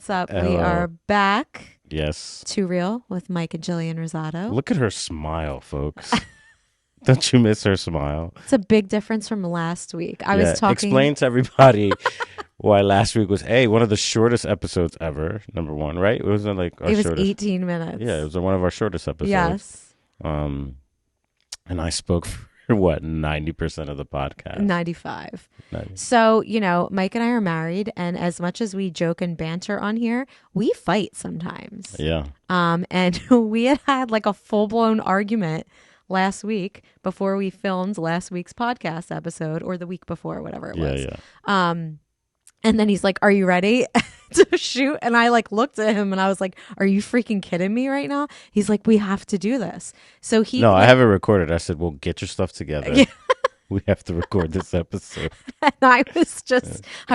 What's up? Hello. We are back. Yes. Too Real with Mike and Jillian Rosado. Look at her smile, folks. Don't you miss her smile? It's a big difference from last week. I was talking. Explain to everybody why last week was one of the shortest episodes ever. Number one, right? It wasn't like our It was shortest. 18 minutes. Yeah, it was one of our shortest episodes. Yes. And I spoke for what 90% of the podcast. 95. 90. So, Mike and I are married, and as much as we joke and banter on here, we fight sometimes. Yeah. And we had like a full-blown argument last week before we filmed last week's podcast episode, or the week before, whatever it was. Yeah. And then he's like, "Are you ready to shoot?" And I like looked at him and I was like, "Are you freaking kidding me right now?" He's like, "We have to do this." So No, I have it recorded. I said, "Well, get your stuff together. Yeah. We have to record this episode." And I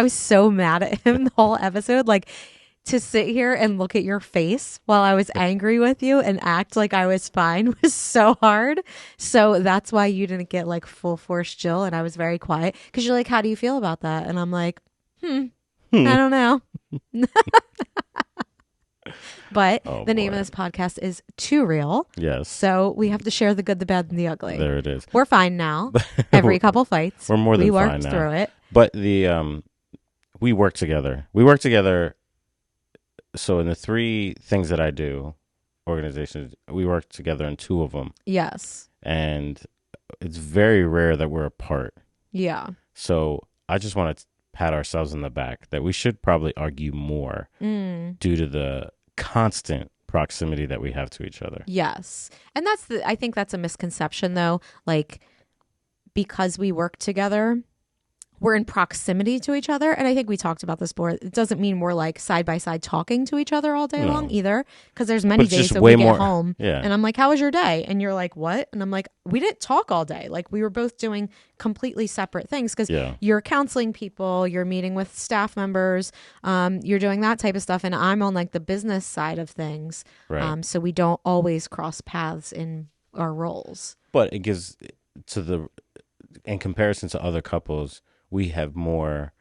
was so mad at him the whole episode. Like, to sit here and look at your face while I was angry with you and act like I was fine was so hard. So that's why you didn't get like full force Jill, and I was very quiet because you're like, "How do you feel about that?" And I'm like, I don't know. But the name of this podcast is Too Real. Yes. So we have to share the good, the bad, and the ugly. There it is. We're fine now. Every couple fights. We're more than fine now. We worked through it. But we work together. We work together. So in the three things that I do, organizations, we work together in two of them. Yes. And it's very rare that we're apart. Yeah. So I just want to pat ourselves in the back that we should probably argue more due to the constant proximity that we have to each other. Yes. And I think that's a misconception though. Like, because we work together, we're in proximity to each other. And I think we talked about this before. It doesn't mean we're like side by side talking to each other all day long either. Because there's many days that we get home and I'm like, "How was your day?" And you're like, "What?" And I'm like, "We didn't talk all day." Like, we were both doing completely separate things because you're counseling people, you're meeting with staff members, you're doing that type of stuff. And I'm on like the business side of things. Right. So we don't always cross paths in our roles. But it gives in comparison to other couples, we have more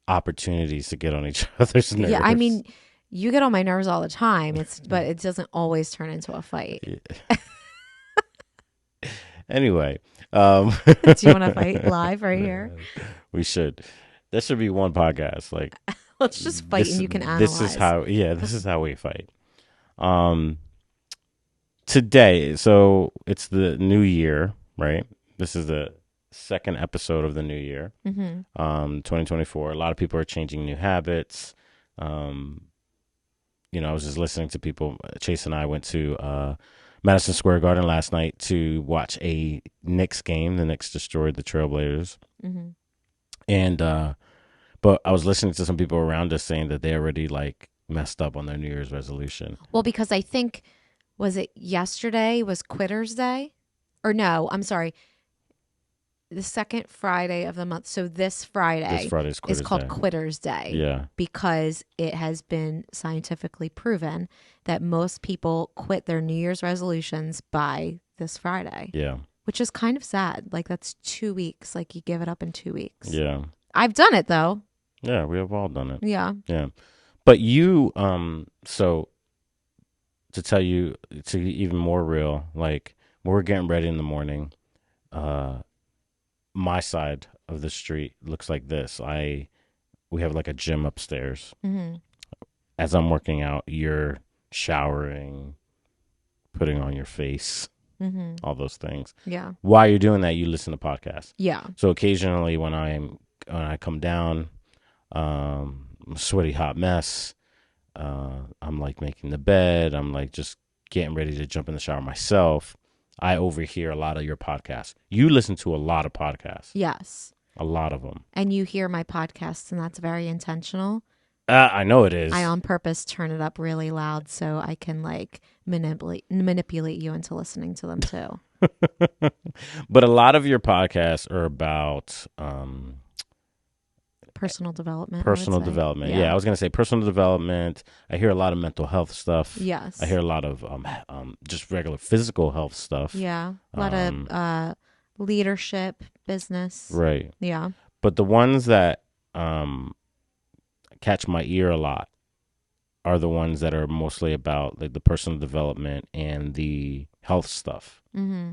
opportunities to get on each other's nerves. Yeah, I mean, you get on my nerves all the time. But it doesn't always turn into a fight. Yeah. Anyway, do you want to fight live right here? We should. There should be one podcast. Like, let's just fight and you can analyze. This is how we fight. Today, so it's the new year, right? This is the second episode of the new year, 2024. A lot of people are changing new habits. I was just listening to people. Chase and I went to Madison Square Garden last night to watch a Knicks game. The Knicks destroyed the Trailblazers. And but I was listening to some people around us saying that they already like messed up on their New Year's resolution. Well, because I think, was it yesterday was Quitters Day? Or no, I'm sorry. The second Friday of the month. So this Friday is called Quitters Day. Yeah. Because it has been scientifically proven that most people quit their New Year's resolutions by this Friday. Yeah. Which is kind of sad. Like, that's 2 weeks. Like, you give it up in 2 weeks. Yeah. I've done it though. Yeah, we have all done it. Yeah. Yeah. But you, so to tell you, to be even more real, like when we're getting ready in the morning, my side of the street looks like this. We have like a gym upstairs. As I'm working out, you're showering, putting on your face, all those things. Yeah. While you're doing that, you listen to podcasts. Yeah. So occasionally when I come down, sweaty hot mess, I'm like making the bed, I'm like just getting ready to jump in the shower myself, I overhear a lot of your podcasts. You listen to a lot of podcasts. Yes. A lot of them. And you hear my podcasts, and that's very intentional. I know it is. I on purpose turn it up really loud so I can like manipulate you into listening to them too. But a lot of your podcasts are about personal development. Personal development. Yeah, I was going to say personal development. I hear a lot of mental health stuff. Yes. I hear a lot of just regular physical health stuff. Yeah. A lot of leadership, business. Right. Yeah. But the ones that catch my ear a lot are the ones that are mostly about like the personal development and the health stuff. Mm-hmm.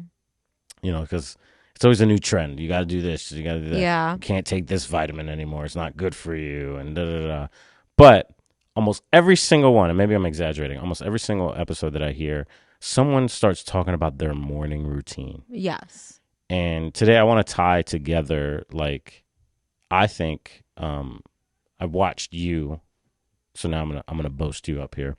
You know, because it's always a new trend. You got to do this. You got to do that. Yeah. You can't take this vitamin anymore. It's not good for you. And da da da. But almost every single one, and maybe I'm exaggerating, almost every single episode that I hear, someone starts talking about their morning routine. Yes. And today I want to tie together, like, I think I've watched you. So now I'm gonna boast you up here.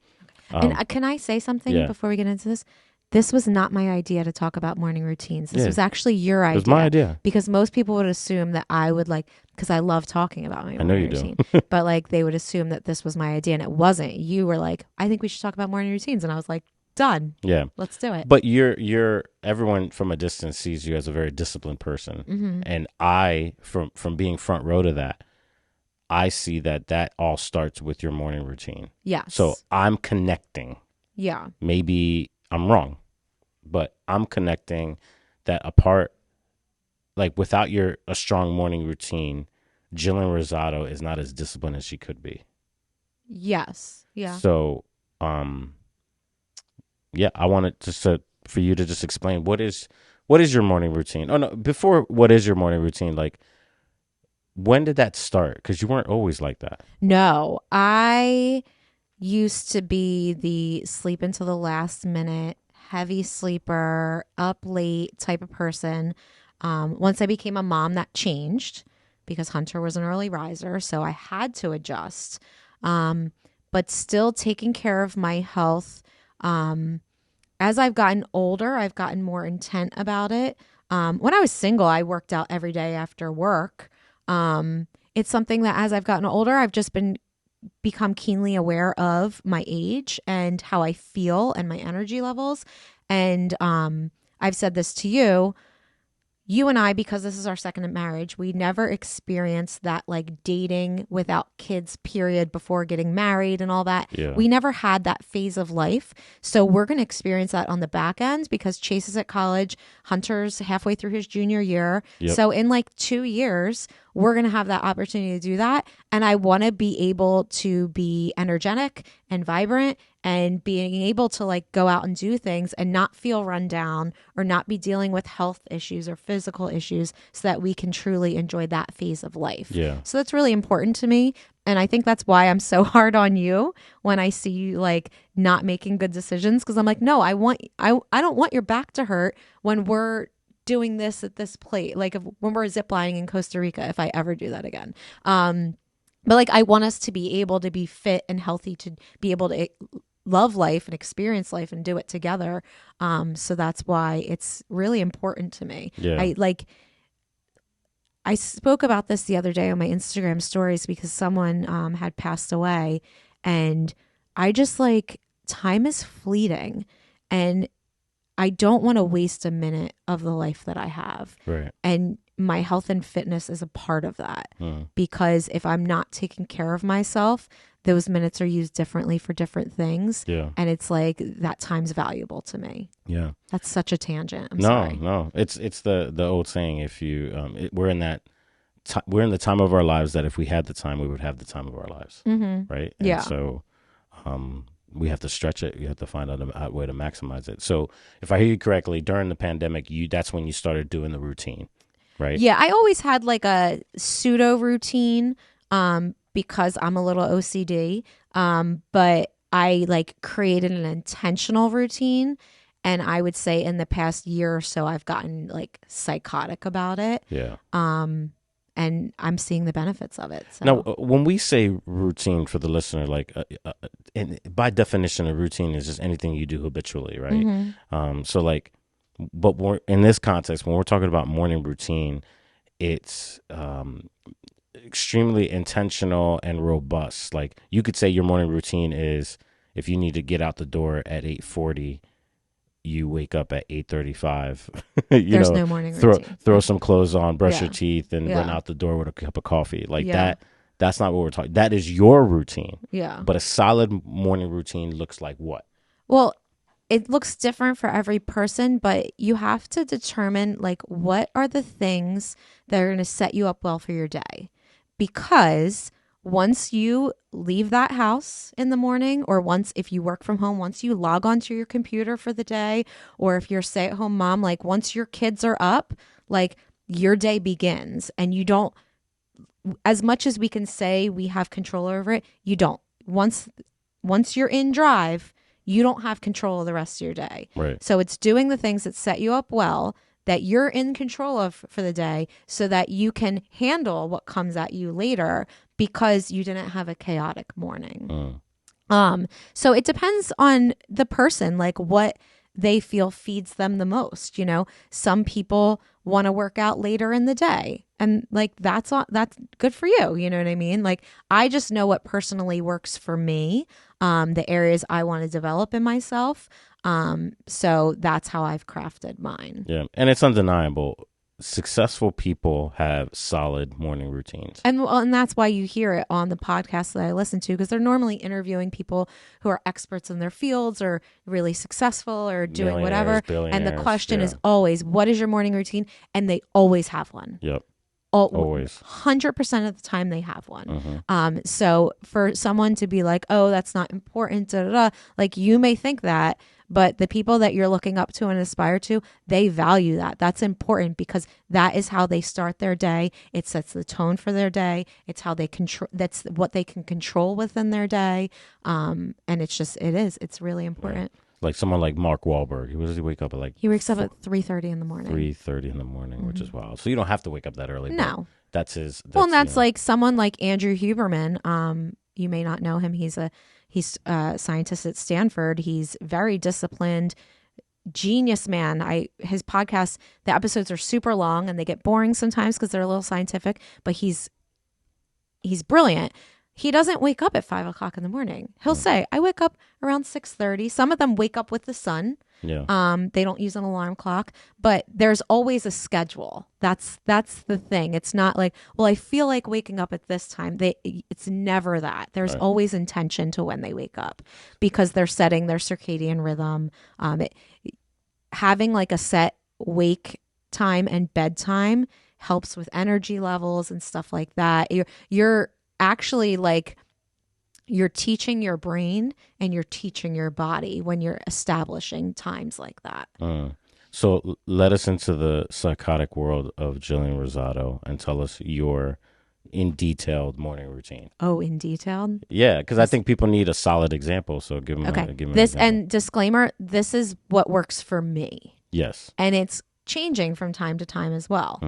And can I say something before we get into this? This was not my idea to talk about morning routines. This was actually your idea. It was my idea. Because most people would assume that I would because I love talking about my morning routine. But like they would assume that this was my idea and it wasn't. You were like, I think we should talk about morning routines. And I was like, done. Yeah. Let's do it. But everyone from a distance sees you as a very disciplined person. Mm-hmm. And I, from being front row to that, I see that all starts with your morning routine. Yes. So I'm connecting. Yeah. Maybe I'm wrong, but I'm connecting that apart, like without a strong morning routine, Jillian Rosado is not as disciplined as she could be. Yes. Yeah. So, yeah, I wanted for you to just explain what is your morning routine. Oh no, before what is your morning routine? Like, when did that start? Because you weren't always like that. No, I used to be the sleep until the last minute, heavy sleeper, up late type of person. Once I became a mom, that changed because Hunter was an early riser, so I had to adjust. But still taking care of my health. As I've gotten older, I've gotten more intent about it. When I was single, I worked out every day after work. It's something that as I've gotten older, I've just become keenly aware of my age and how I feel and my energy levels. And I've said this to you and I, because this is our second marriage, we never experienced that like dating without kids period before getting married and all that. Yeah. We never had that phase of life. So we're going to experience that on the back end because Chase is at college, Hunter's halfway through his junior year. Yep. So in like 2 years, we're going to have that opportunity to do that. And I want to be able to be energetic and vibrant and being able to like go out and do things and not feel run down or not be dealing with health issues or physical issues so that we can truly enjoy that phase of life. Yeah. So that's really important to me. And I think that's why I'm so hard on you when I see you like not making good decisions. Cause I'm like, no, I don't want your back to hurt when we're doing this at this plate. Like when we're ziplining in Costa Rica, if I ever do that again. But like, I want us to be able to be fit and healthy to be able to love life and experience life and do it together. So that's why it's really important to me. Yeah. I spoke about this the other day on my Instagram stories because someone had passed away, and I just like, time is fleeting and I don't want to waste a minute of the life that I have. Right. And my health and fitness is a part of that because if I'm not taking care of myself, those minutes are used differently for different things. Yeah. And it's like that time's valuable to me. Yeah. That's such a tangent. I'm sorry. No. It's the old saying, if you we're in that we're in the time of our lives that if we had the time, we would have the time of our lives. Mm-hmm. Right? Yeah. And so we have to stretch it. You have to find out a way to maximize it. So if I hear you correctly, during the pandemic, that's when you started doing the routine, right? Yeah, I always had like a pseudo routine because I'm a little OCD, but I like created an intentional routine. And I would say in the past year or so, I've gotten like psychotic about it. Yeah. And I'm seeing the benefits of it. So. Now, when we say routine for the listener, like by definition, a routine is just anything you do habitually, right? Mm-hmm. So like, but in this context, when we're talking about morning routine, it's extremely intentional and robust. Like you could say your morning routine is if you need to get out the door at 8:40. You wake up at 8:35. There's no morning routine. Throw some clothes on, brush your teeth, and run out the door with a cup of coffee. Like that. That's not what we're talking. That is your routine. Yeah. But a solid morning routine looks like what? Well, it looks different for every person, but you have to determine like what are the things that are going to set you up well for your day. Because once you leave that house in the morning, or once, if you work from home, once you log onto your computer for the day, or if you're a stay-at-home mom, like once your kids are up, like your day begins. And you don't, as much as we can say we have control over it, you don't. Once you're in drive, you don't have control of the rest of your day. Right. So it's doing the things that set you up well, that you're in control of for the day, so that you can handle what comes at you later because you didn't have a chaotic morning. So it depends on the person, like what they feel feeds them the most. You know, some people want to work out later in the day, and like that's good for you. You know what I mean? Like, I just know what personally works for me, the areas I want to develop in myself. So that's how I've crafted mine. Yeah. And it's undeniable. Successful people have solid morning routines. And that's why you hear it on the podcast that I listen to, because they're normally interviewing people who are experts in their fields or really successful or doing whatever. And the question is always, what is your morning routine? And they always have one. Yep. Always. 100% of the time they have one. So for someone to be like, oh, that's not important, da, da, da, like you may think that, but the people that you're looking up to and aspire to, they value that. That's important because that is how they start their day. It sets the tone for their day. It's how they control. That's what they can control within their day. And it's really important. Right. Like someone like Mark Wahlberg. What does he wake up at? Like he wakes up at 3:30 in the morning. 3:30 in the morning, which is wild. So you don't have to wake up that early. No. That's his. That's like someone like Andrew Huberman. You may not know him. He's a scientist at Stanford. He's very disciplined, genius man. His podcast, the episodes are super long and they get boring sometimes because they're a little scientific, but he's brilliant. He doesn't wake up at 5 o'clock in the morning. He'll say, I wake up around 6:30. Some of them wake up with the sun. Yeah. They don't use an alarm clock, but there's always a schedule. That's the thing. It's not like, well, I feel like waking up at this time. It's never that. There's always intention to when they wake up because they're setting their circadian rhythm. Having like a set wake time and bedtime helps with energy levels and stuff like that. You're actually like, you're teaching your brain and you're teaching your body when you're establishing times like that. So let us into the psychotic world of Jillian Rosado and tell us your in detailed morning routine. Oh, in detail? Yeah, because I think people need a solid example. So give them an this example. And disclaimer, this is what works for me. Yes. And it's changing from time to time as well.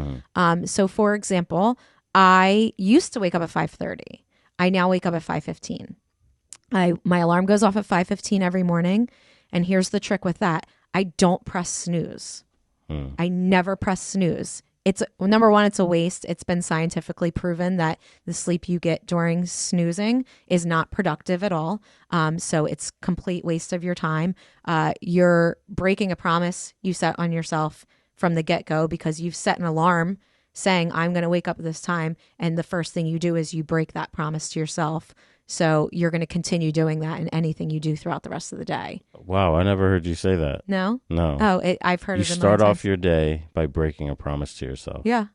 So for example, I used to wake up at 5:30. I now wake up at 5:15. My alarm goes off at 5:15 every morning. And here's the trick with that. I don't press snooze. I never press snooze. Number one, it's a waste. It's been scientifically proven that the sleep you get during snoozing is not productive at all. So it's complete waste of your time. You're breaking a promise you set on yourself from the get-go because you've set an alarm saying, I'm going to wake up at this time. And the first thing you do is you break that promise to yourself. So you're going to continue doing that in anything you do throughout the rest of the day. Wow, I never heard you say that. No? No. Oh, I've heard you it. You start off your day by breaking a promise to yourself. Yeah.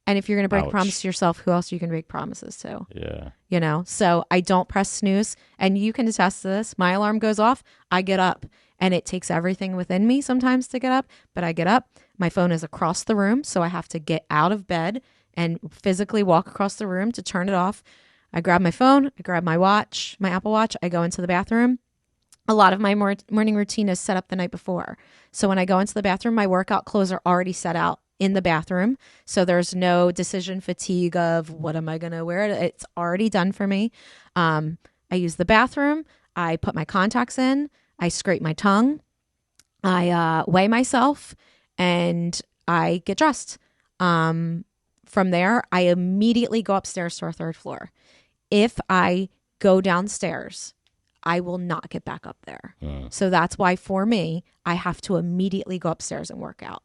And if you're going to break a promise to yourself, who else you can break promises to? Yeah. You know? So I don't press snooze. And you can attest to this. My alarm goes off. I get up. And it takes everything within me sometimes to get up. But I get up. My phone is across the room. So I have to get out of bed and physically walk across the room to turn it off. I grab my phone. I grab my watch, my Apple Watch. I go into the bathroom. A lot of my morning routine is set up the night before. So when I go into the bathroom, my workout clothes are already set out in the bathroom. So there's no decision fatigue of what am I going to wear? It's already done for me. I use the bathroom. I put my contacts in. I scrape my tongue. I weigh myself and I get dressed. From there, I immediately go upstairs to our third floor. If I go downstairs, I will not get back up there. So that's why for me, I have to immediately go upstairs and work out.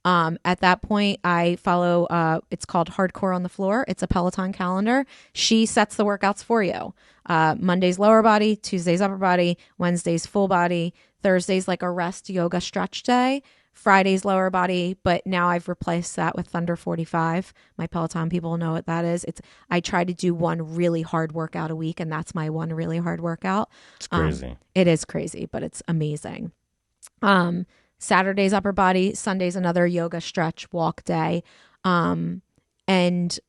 At that point, I follow, it's called Hardcore on the Floor. It's a Peloton calendar. She sets the workouts for you. Monday's lower body, Tuesday's upper body, Wednesday's full body, Thursday's like a rest yoga stretch day. Friday's lower body, but now I've replaced that with Thunder 45. My Peloton people know what that is. I try to do one really hard workout a week, and that's my one really hard workout. It's crazy. It is crazy, but it's amazing. Saturday's upper body, Sunday's another yoga stretch walk day. And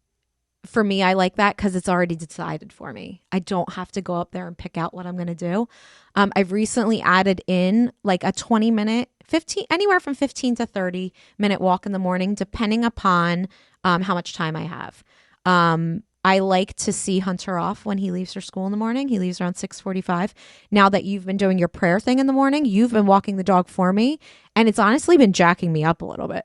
for me, I like that because it's already decided for me. I don't have to go up there and pick out what I'm going to do. I've recently added in like a 20-minute, anywhere from 15 to 30-minute walk in the morning, depending upon how much time I have. I like to see Hunter off when he leaves for school in the morning. He leaves around 6:45. Now that you've been doing your prayer thing in the morning, you've been walking the dog for me. And it's honestly been jacking me up a little bit.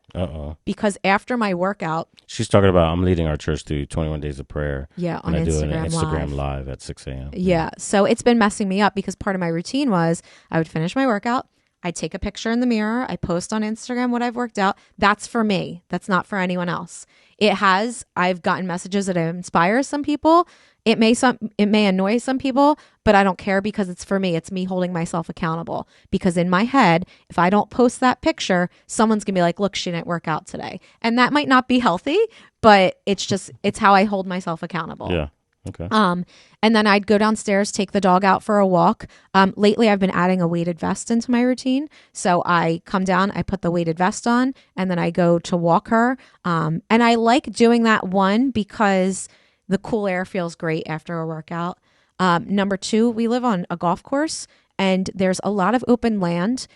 Because after my workout... She's talking about, I'm leading our church through 21 days of prayer. Yeah, on and Instagram, I do an Instagram live at 6 a.m. Yeah, so it's been messing me up because part of my routine was I would finish my workout. I'd take a picture in the mirror. I post on Instagram what I've worked out. That's for me. That's not for anyone else. I've gotten messages that inspire some people. It may annoy some people, but I don't care because it's for me. It's me holding myself accountable. Because in my head, if I don't post that picture, someone's going to be like, look, she didn't work out today. And that might not be healthy, but it's how I hold myself accountable. Yeah. Okay. And then I'd go downstairs, take the dog out for a walk. Lately I've been adding a weighted vest into my routine. So I come down, I put the weighted vest on, and then I go to walk her. And I like doing that, one, because the cool air feels great after a workout. Number two, we live on a golf course and there's a lot of open land.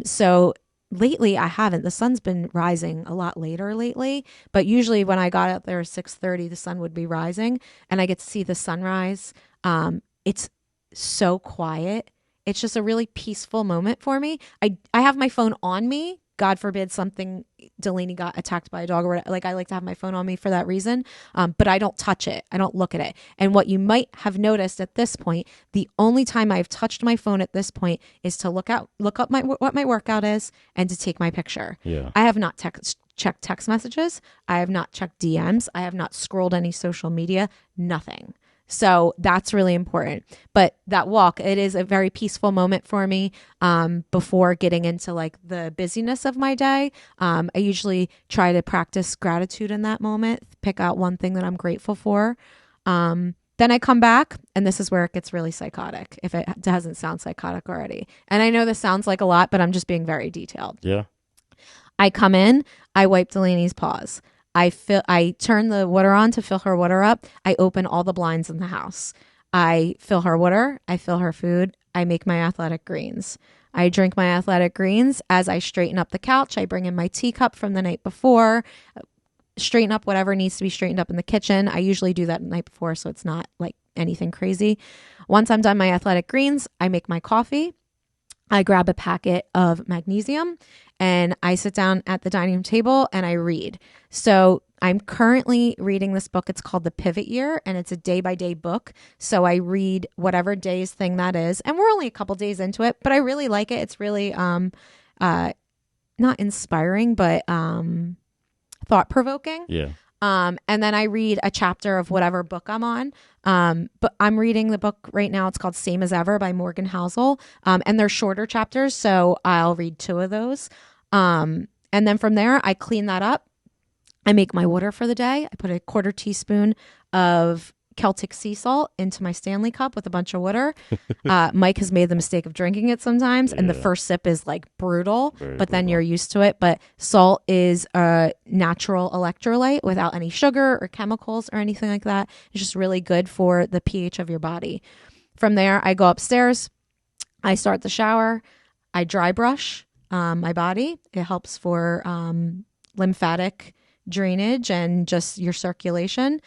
So lately I haven't. The sun's been rising a lot later lately, but usually when I got out there at 6:30, the sun would be rising and I get to see the sunrise. It's so quiet. It's just a really peaceful moment for me. I have my phone on me. God forbid Delaney got attacked by a dog or whatever. Like, I like to have my phone on me for that reason. But I don't touch it. I don't look at it. And what you might have noticed at this point, the only time I've touched my phone at this point is to look up what my workout is and to take my picture. Yeah. I have not checked text messages. I have not checked DMs. I have not scrolled any social media, nothing. So that's really important. But that walk, it is a very peaceful moment for me before getting into like the busyness of my day. I usually try to practice gratitude in that moment, pick out one thing that I'm grateful for. Then I come back and this is where it gets really psychotic, if it doesn't sound psychotic already. And I know this sounds like a lot, but I'm just being very detailed. Yeah. I come in, I wipe Delaney's paws. I turn the water on to fill her water up. I open all the blinds in the house. I fill her water. I fill her food. I make my athletic greens. I drink my athletic greens. As I straighten up the couch, I bring in my teacup from the night before, straighten up whatever needs to be straightened up in the kitchen. I usually do that the night before, so it's not like anything crazy. Once I'm done my athletic greens, I make my coffee. I grab a packet of magnesium and I sit down at the dining room table and I read. So I'm currently reading this book. It's called The Pivot Year and it's a day-by-day book. So I read whatever day's thing that is. And we're only a couple days into it, but I really like it. It's really not inspiring, but thought-provoking. Yeah. And then I read a chapter of whatever book I'm on. But I'm reading the book right now. It's called Same as Ever by Morgan Housel. And they're shorter chapters. So I'll read 2 of those. And then from there, I clean that up. I make my water for the day. I put a 1/4 teaspoon of Celtic sea salt into my Stanley cup with a bunch of water. Mike has made the mistake of drinking it sometimes. And the first sip is like brutal, but then you're used to it. But salt is a natural electrolyte without any sugar or chemicals or anything like that. It's just really good for the pH of your body. From there, I go upstairs. I start the shower. I dry brush my body. It helps for lymphatic drainage and just your circulation.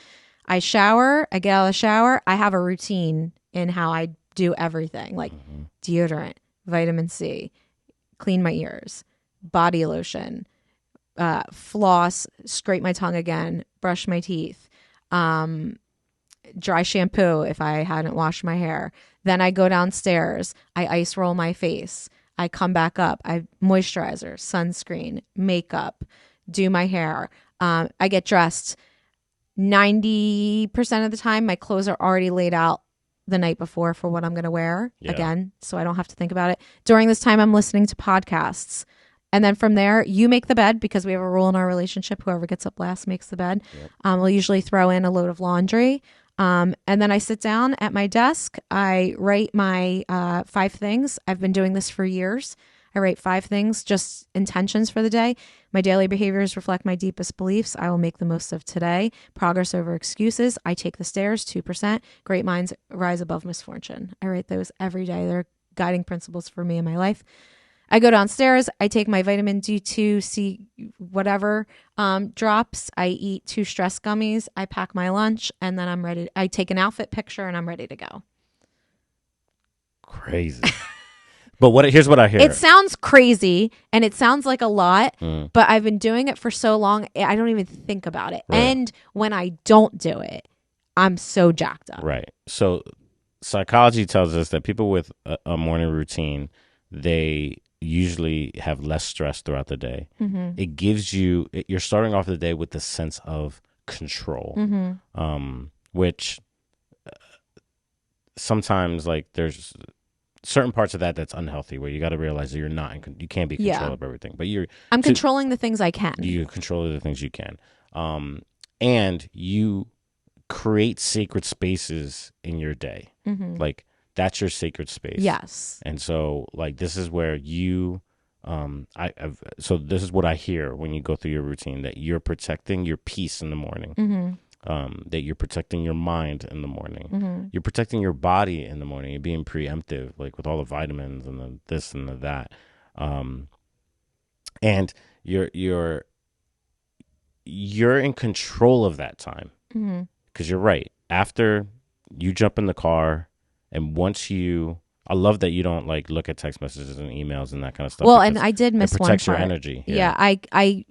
I shower, I get out of the shower. I have a routine in how I do everything, like deodorant, vitamin C, clean my ears, body lotion, floss, scrape my tongue again, brush my teeth, dry shampoo if I hadn't washed my hair. Then I go downstairs, I ice roll my face. I come back up, I moisturizer, sunscreen, makeup, do my hair. I get dressed. 90% of the time, my clothes are already laid out the night before for what I'm going to wear again, so I don't have to think about it. During this time, I'm listening to podcasts. And then from there, you make the bed because we have a rule in our relationship. Whoever gets up last makes the bed. Yep. We'll usually throw in a load of laundry. And then I sit down at my desk. I write my 5 things. I've been doing this for years. I write 5 things, just intentions for the day. My daily behaviors reflect my deepest beliefs. I will make the most of today. Progress over excuses. I take the stairs, 2%. Great minds rise above misfortune. I write those every day. They're guiding principles for me in my life. I go downstairs. I take my vitamin D2, whatever drops. I eat 2 stress gummies. I pack my lunch, and then I'm ready. I take an outfit picture, and I'm ready to go. Crazy. But here's what I hear. It sounds crazy, and it sounds like a lot, but I've been doing it for so long, I don't even think about it. Right. And when I don't do it, I'm so jacked up. Right. So psychology tells us that people with a morning routine, they usually have less stress throughout the day. Mm-hmm. It gives you, you're starting off the day with the sense of control, which sometimes like there's certain parts of that's unhealthy where you got to realize that you're not you can't be in control of everything, but I'm controlling the things I can. You control the things you can, and you create sacred spaces in your day. Like that's your sacred space. Yes. And so like this is where you so this is what I hear when you go through your routine, that you're protecting your peace in the morning. That you're protecting your mind in the morning. You're protecting your body in the morning. You're being preemptive, like with all the vitamins and the this and the that. And you're in control of that time. Because you're right. After you jump in the car, and once I love that you don't like look at text messages and emails and that kind of stuff. Well, and I did miss one part. It protects your energy. Yeah, I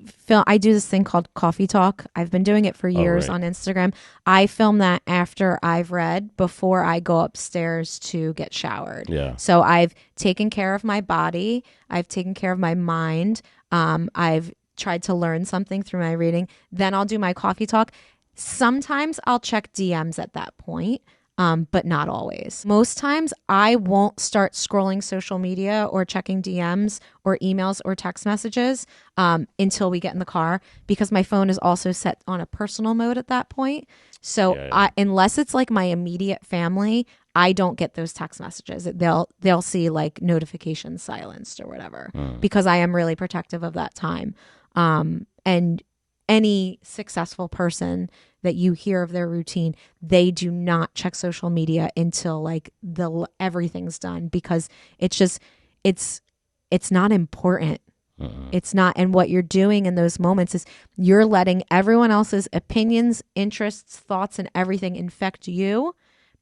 do this thing called Coffee Talk. I've been doing it for years on Instagram. I film that after I've read, before I go upstairs to get showered. Yeah. So I've taken care of my body. I've taken care of my mind. I've tried to learn something through my reading. Then I'll do my coffee talk. Sometimes I'll check DMs at that point. But not always. Most times I won't start scrolling social media or checking DMs or emails or text messages until we get in the car, because my phone is also set on a personal mode at that point. So unless it's like my immediate family, I don't get those text messages. They'll see like notifications silenced or whatever, because I am really protective of that time. And any successful person that you hear of their routine, they do not check social media until like everything's done, because it's not important. It's not. And what you're doing in those moments is you're letting everyone else's opinions, interests, thoughts, and everything infect you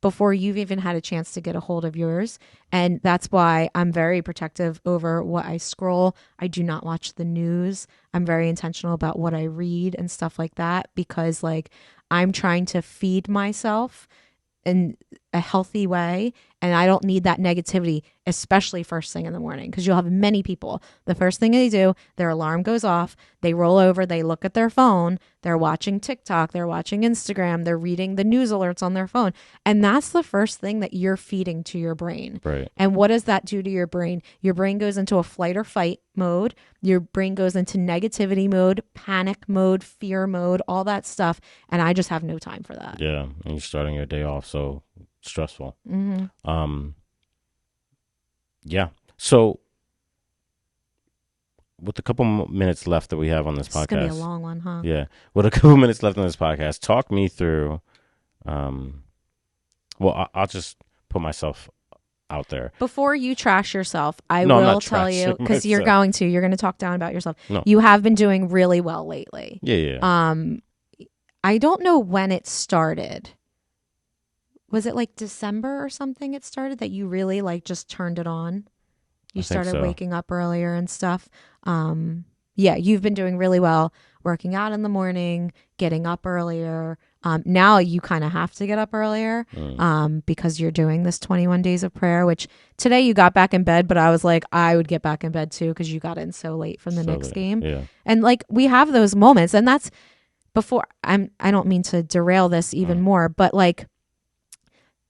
before you've even had a chance to get a hold of yours. And that's why I'm very protective over what I scroll. I do not watch the news. I'm very intentional about what I read and stuff like that, because like I'm trying to feed myself in a healthy way, and I don't need that negativity, especially first thing in the morning, because you'll have many people, the first thing they do, their alarm goes off, they roll over, they look at their phone, they're watching TikTok, they're watching Instagram, they're reading the news alerts on their phone, and that's the first thing that you're feeding to your brain. Right. And what does that do to your brain? Your brain goes into a flight or fight mode. Your brain goes into negativity mode, panic mode, fear mode, all that stuff, and I just have no time for that. Yeah, and you're starting your day off so stressful. Yeah. So with a couple minutes left that we have on this podcast, it's gonna be a long one, huh? Yeah. With a couple minutes left on this podcast, talk me through. Well, I'll just put myself out there. Before you trash yourself, I will tell you, because you're going to talk down about yourself. No. You have been doing really well lately. Yeah. I don't know when it started. Was it like December or something it started that you really like just turned it on? You started waking up earlier and stuff. Yeah, you've been doing really well, working out in the morning, getting up earlier. Now you kind of have to get up earlier because you're doing this 21 days of prayer, which today you got back in bed, but I was like, I would get back in bed too because you got in so late from the Knicks game. Yeah. And like we have those moments, and that's before I don't mean to derail this even more, but like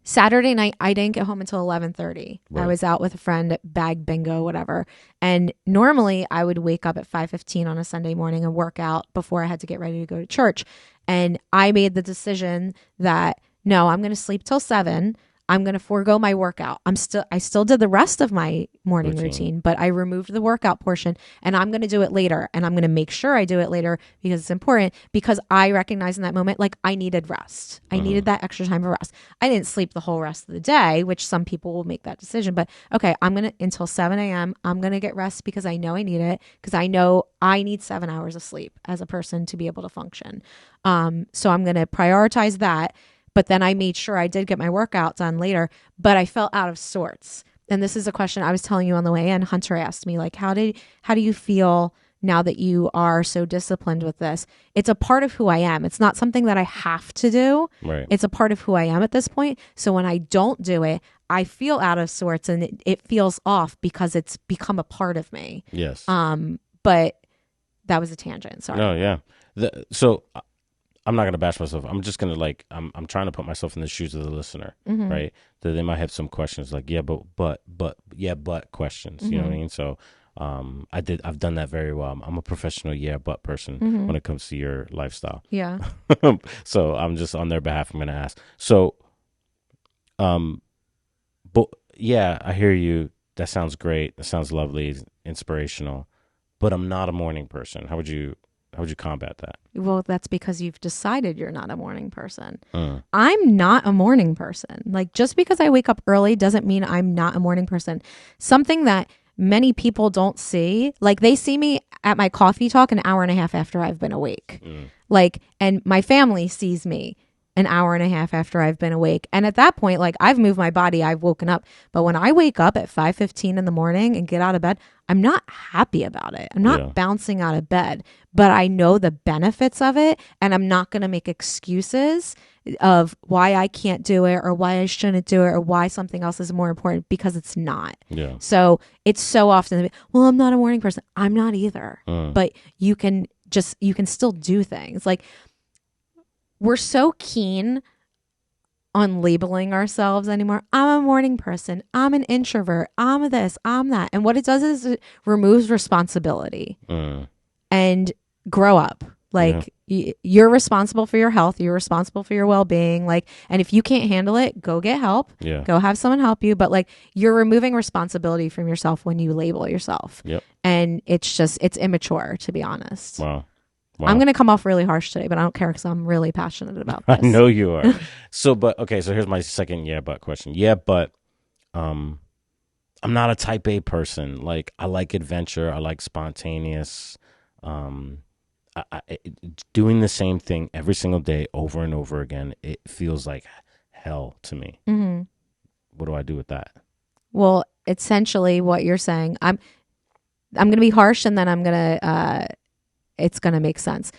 Saturday night, I didn't get home until 11:30. I Right. was out with a friend at bag bingo, whatever. And normally I would wake up at 5:15 on a Sunday morning and work out before I had to get ready to go to church. And I made the decision that no, I'm going to sleep till 7. I'm going to forego my workout. I still did the rest of my morning routine, but I removed the workout portion, and I'm going to do it later. And I'm going to make sure I do it later because it's important, because I recognize in that moment, like, I needed rest. I needed that extra time of rest. I didn't sleep the whole rest of the day, which some people will make that decision, but okay, I'm going to, until 7 a.m., I'm going to get rest because I know I need it, because I know I need 7 hours of sleep as a person to be able to function. So I'm going to prioritize that. But then I made sure I did get my workout done later, but I felt out of sorts. And this is a question I was telling you on the way in. Hunter asked me, like, how do you feel now that you are so disciplined with this? It's a part of who I am. It's not something that I have to do. Right. It's a part of who I am at this point. So when I don't do it, I feel out of sorts, and it feels off because it's become a part of me. Yes. But that was a tangent. Sorry. No, yeah. So I'm not gonna bash myself. I'm just gonna I'm trying to put myself in the shoes of the listener, right? That they might have some questions like, yeah, but questions. You know what I mean? So I've done that very well. I'm a professional but person when it comes to your lifestyle. Yeah. So I'm just on their behalf, I'm gonna ask. So but yeah, I hear you. That sounds great. That sounds lovely, inspirational. But I'm not a morning person. How would you combat that? Well, that's because you've decided you're not a morning person. I'm not a morning person. Like, just because I wake up early doesn't mean I'm not a morning person. Something that many people don't see, like, they see me at my coffee talk an hour and a half after I've been awake. Like, and my family sees me an hour and a half after I've been awake. And at that point, like, I've moved my body, I've woken up. But when I wake up at 5:15 in the morning and get out of bed, I'm not happy about it. I'm not bouncing out of bed, but I know the benefits of it, and I'm not going to make excuses of why I can't do it or why I shouldn't do it or why something else is more important, because it's not. Yeah. So it's so often, well, I'm not a morning person. I'm not either. But you can still do things. Like, we're so keen on labeling ourselves anymore. I'm a morning person. I'm an introvert. I'm this. I'm that. And what it does is it removes responsibility and grow up. Like, you're responsible for your health. You're responsible for your well-being. Like, and if you can't handle it, go get help. Yeah. Go have someone help you. But, like, you're removing responsibility from yourself when you label yourself. Yep. And it's immature, to be honest. Wow. I'm going to come off really harsh today, but I don't care because I'm really passionate about this. I know you are. So here's my second but question. Yeah, but I'm not a type A person. Like, I like adventure. I like spontaneous. Doing the same thing every single day over and over again, it feels like hell to me. What do I do with that? Well, essentially what you're saying, I'm going to be harsh, and then I'm going to it's going to make sense.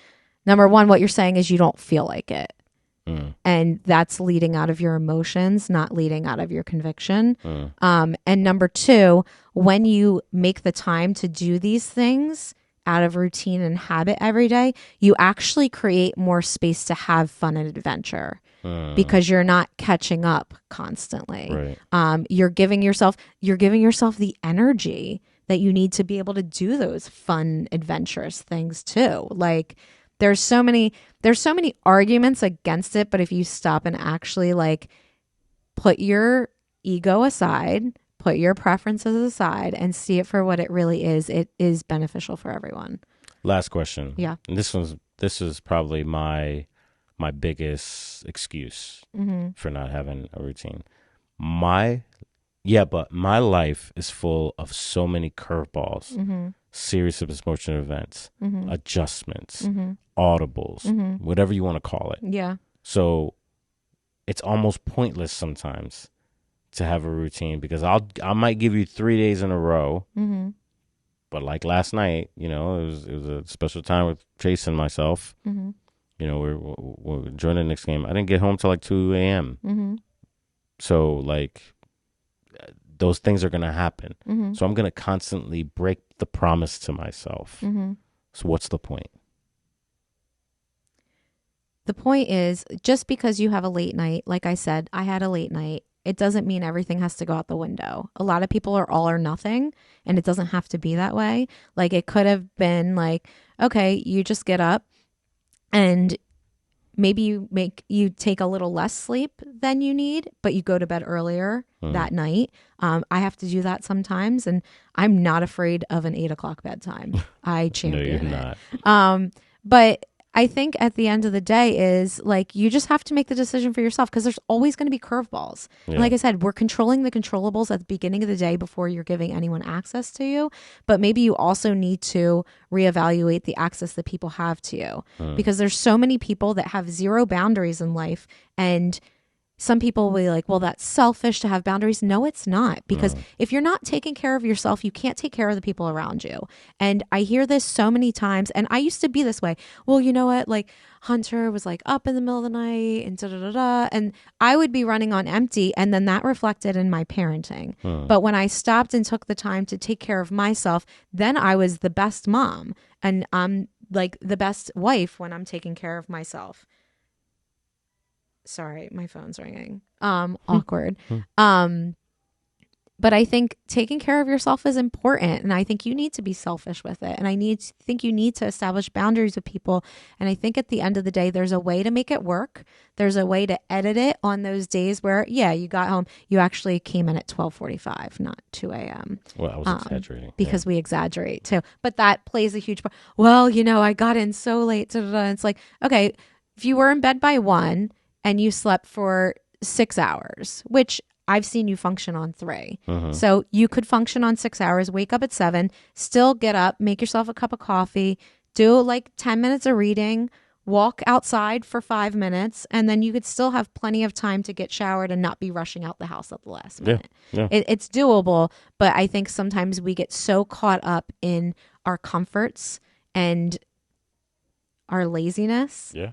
Number one, what you're saying is you don't feel like it. And that's leading out of your emotions, not leading out of your conviction. And number two, when you make the time to do these things out of routine and habit every day, you actually create more space to have fun and adventure because you're not catching up constantly. Right. You're giving yourself the energy that you need to be able to do those fun, adventurous things too. Like, there's so many arguments against it, but if you stop and actually, like, put your ego aside, put your preferences aside, and see it for what it really is, it is beneficial for everyone. Last question. Yeah. And this is probably my biggest excuse for not having a routine. But my life is full of so many curveballs, series of misfortunate events, adjustments, audibles, whatever you want to call it. Yeah. So it's almost pointless sometimes to have a routine, because I might give you 3 days in a row, but like last night, it was a special time with Chase and myself. We're enjoying the Knicks game. I didn't get home till like 2 a.m. So, like, those things are going to happen. So I'm going to constantly break the promise to myself. So what's the point? The point is, just because you have a late night, like I said, I had a late night, it doesn't mean everything has to go out the window. A lot of people are all or nothing, and it doesn't have to be that way. Like, it could have been like, okay, you just get up and maybe you take a little less sleep than you need, but you go to bed earlier that night. I have to do that sometimes, and I'm not afraid of an 8 o'clock bedtime. I No, you're champion it. not. But I think at the end of the day is like you just have to make the decision for yourself, because there's always going to be curveballs. And Yeah. like I said, we're controlling the controllables at the beginning of the day before you're giving anyone access to you. But maybe you also need to reevaluate the access that people have to you, because there's so many people that have zero boundaries in life. And some people will be like, well, that's selfish to have boundaries. No, it's not. Because if you're not taking care of yourself, you can't take care of the people around you. And I hear this so many times. And I used to be this way. Well, you know what? Like, Hunter was like up in the middle of the night and da da da da. And I would be running on empty. And then that reflected in my parenting. But when I stopped and took the time to take care of myself, then I was the best mom. And I'm like the best wife when I'm taking care of myself. Sorry, my phone's ringing. Awkward. But I think taking care of yourself is important, and I think you need to be selfish with it. And think you need to establish boundaries with people. And I think at the end of the day, there's a way to make it work. There's a way to edit it on those days where, yeah, you got home, you actually came in at 12:45, not 2 a.m. Well, I was exaggerating. Because we exaggerate too. But that plays a huge part. Well, I got in so late. Da, da, da. It's like, okay, if you were in bed by 1 and you slept for 6 hours, which I've seen you function on 3. So you could function on 6 hours, wake up at 7, still get up, make yourself a cup of coffee, do like 10 minutes of reading, walk outside for 5 minutes, and then you could still have plenty of time to get showered and not be rushing out the house at the last minute. Yeah. It's doable, but I think sometimes we get so caught up in our comforts and our laziness Yeah.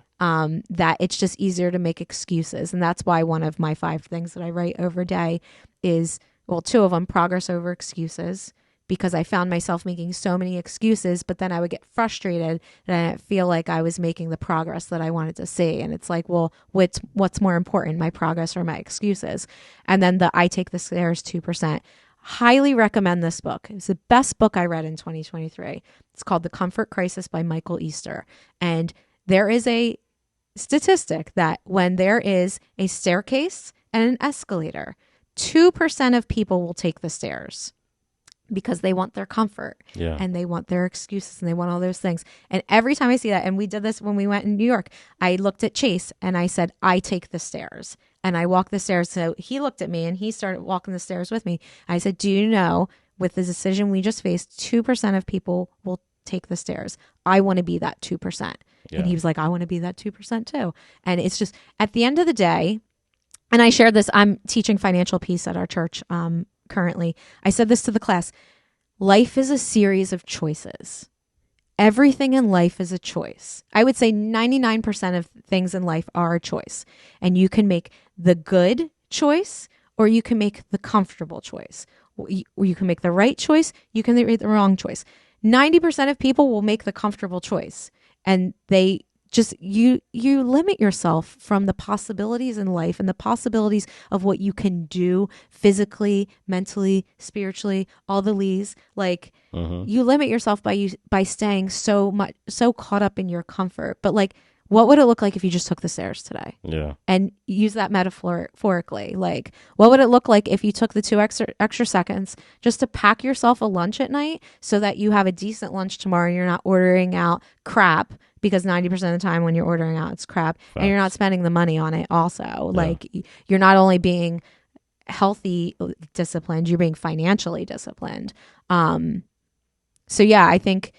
that it's just easier to make excuses. And that's why one of my 5 things that I write over day is, well, 2 of them, progress over excuses, because I found myself making so many excuses, but then I would get frustrated and I didn't feel like I was making the progress that I wanted to see. And it's like, well, what's more important, my progress or my excuses? And then I Take the Stairs 2%. Highly recommend this book. It's the best book I read in 2023. It's called The Comfort Crisis by Michael Easter. And there is a statistic that when there is a staircase and an escalator, 2% of people will take the stairs because they want their comfort and they want their excuses and they want all those things. And every time I see that, and we did this when we went in New York, I looked at Chase and I said, I take the stairs. And I walked the stairs. So he looked at me and he started walking the stairs with me. I said, do you know, with the decision we just faced, 2% of people will take the stairs. I want to be that 2%. And he was like, I want to be that 2% too. And it's just, at the end of the day, and I shared this, I'm teaching financial peace at our church currently. I said this to the class: life is a series of choices. Everything in life is a choice. I would say 99% of things in life are a choice. And you can make the good choice or you can make the comfortable choice. Or you can make the right choice, you can make the wrong choice. 90% of people will make the comfortable choice. And they just, you limit yourself from the possibilities in life and the possibilities of what you can do physically, mentally, spiritually, all the lees. Like, you limit yourself by staying so caught up in your comfort. But like, what would it look like if you just took the stairs today? Yeah. And use that metaphorically. Like, what would it look like if you took the 2 extra seconds just to pack yourself a lunch at night so that you have a decent lunch tomorrow and you're not ordering out crap, because 90% of the time when you're ordering out, it's crap. Facts. And you're not spending the money on it also. Like, you're not only being healthy disciplined, you're being financially disciplined. So yeah, I think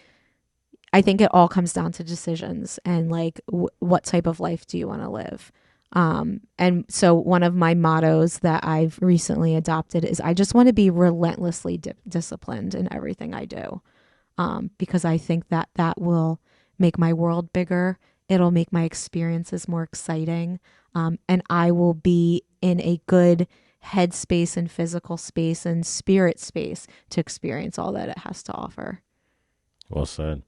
it all comes down to decisions and like what type of life do you want to live? And so one of my mottos that I've recently adopted is I just want to be relentlessly disciplined in everything I do. Because I think that will make my world bigger. It'll make my experiences more exciting. And I will be in a good headspace and physical space and spirit space to experience all that it has to offer. Well said.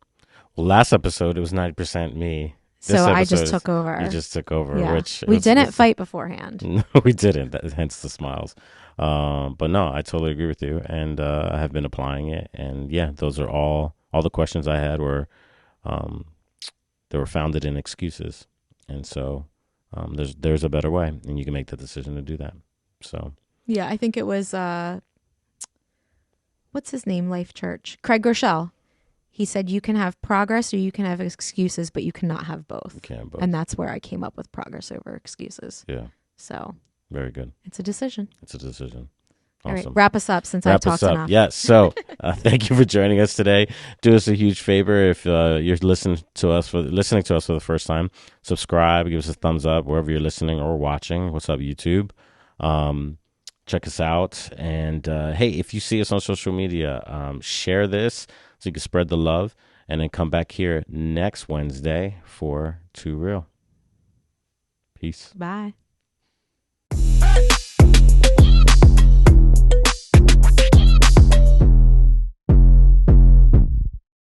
Well, last episode, it was 90% me. So I just episode took over. You just took over, Yeah. which We didn't fight beforehand. No, we didn't. Hence the smiles. But no, I totally agree with you, and I have been applying it. And yeah, those are all the questions I had were they were founded in excuses, and so there's a better way, and you can make the decision to do that. So Yeah, I think it was what's his name? Life Church. Craig Groeschel. He said you can have progress or you can have excuses, but you cannot have both. you can both. And that's where I came up with progress over excuses. Yeah. So Very good. it's a decision. It's a decision. All Awesome. right, wrap us up since I've talked enough. Yes. So thank you for joining us today. Do us a huge favor if you're listening to us for the first time. Subscribe, give us a thumbs up wherever you're listening or watching. What's up, YouTube? Check us out. And hey, if you see us on social media, share this so you can spread the love. And then come back here next Wednesday for Too Real. Peace. Bye.